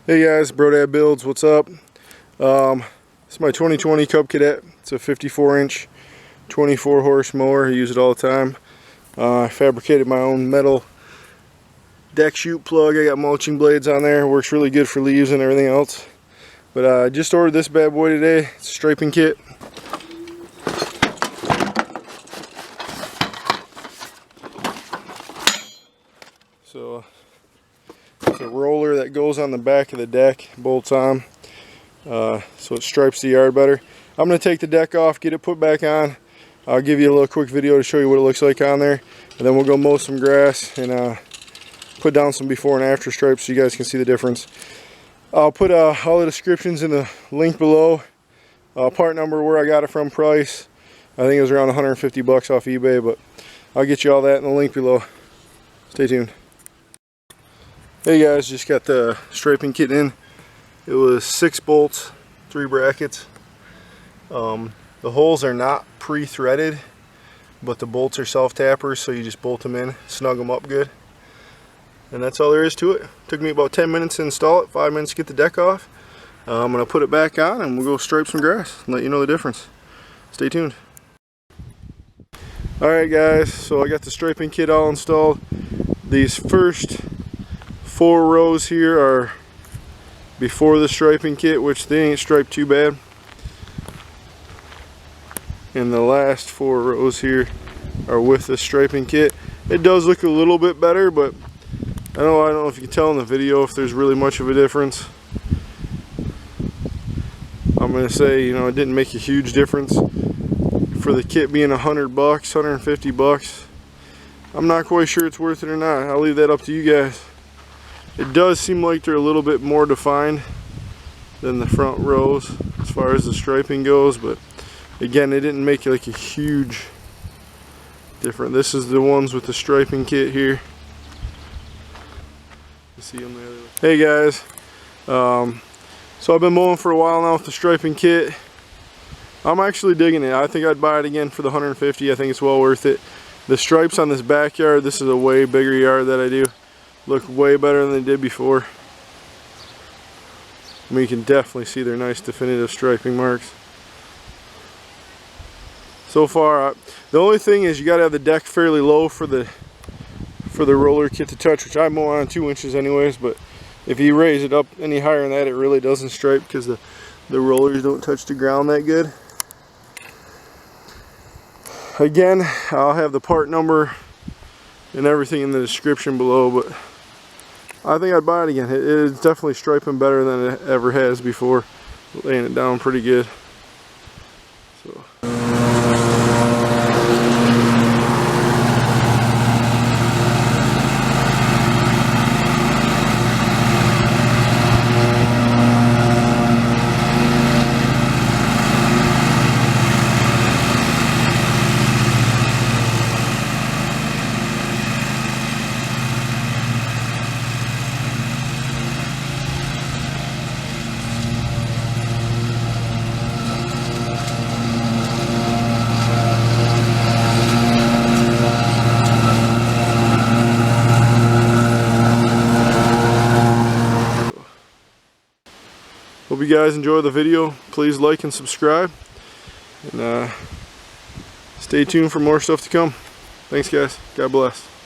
Hey guys, Brodad Builds, what's up? It's my 2020 Cub Cadet. It's a 54-inch, 24-horse mower. I use it all the time. I fabricated my own metal deck chute plug. I got mulching blades on there. It works really good for leaves and everything else. But I just ordered this bad boy today. It's a striping kit. So it's a roller that goes on the back of the deck, bolts on, so it stripes the yard better. I'm going to take the deck off, get it put back on. I'll give you a little quick video to show you what it looks like on there, and then we'll go mow some grass and put down some before and after stripes so you guys can see the difference. I'll put all the descriptions in the link below, part number, where I got it from, price. I think it was around 150 bucks off eBay, but I'll get you all that in the link below. Stay tuned. Hey guys, just got the striping kit in. It was 6 bolts, 3 brackets. The holes are not pre-threaded, but the bolts are self-tappers, so you just bolt them in, snug them up good. And that's all there is to it. Took me about 10 minutes to install it, 5 minutes to get the deck off. I'm going to put it back on and we'll go stripe some grass and let you know the difference. Stay tuned. Alright guys, so I got the striping kit all installed. These first 4 rows here are before the striping kit, which they ain't striped too bad. And the last 4 rows here are with the striping kit. It does look a little bit better, but I don't know if you can tell in the video if there's really much of a difference. I'm gonna say, you know, it didn't make a huge difference. For the kit being $100 bucks, 150 bucks, I'm not quite sure it's worth it or not. I'll leave that up to you guys. It does seem like they're a little bit more defined than the front rows as far as the striping goes, but again, it didn't make like a huge difference. This is the ones with the striping kit here. You see them there. Hey guys, so I've been mowing for a while now with the striping kit. I'm actually digging it. I think I'd buy it again for the 150. I think it's well worth it. The stripes on this backyard, this is a way bigger yard that I do, look way better than they did before. I mean, you can definitely see their nice definitive striping marks. So far, the only thing is you got to have the deck fairly low for the roller kit to touch, which I mow on 2 inches anyways, but if you raise it up any higher than that, it really doesn't stripe because the rollers don't touch the ground that good. Again, I'll have the part number and everything in the description below, but I think I'd buy it again. It's definitely striping better than it ever has before, laying it down pretty good. So. Hope you guys enjoy the video. Please like and subscribe, and stay tuned for more stuff to come. Thanks guys. God bless.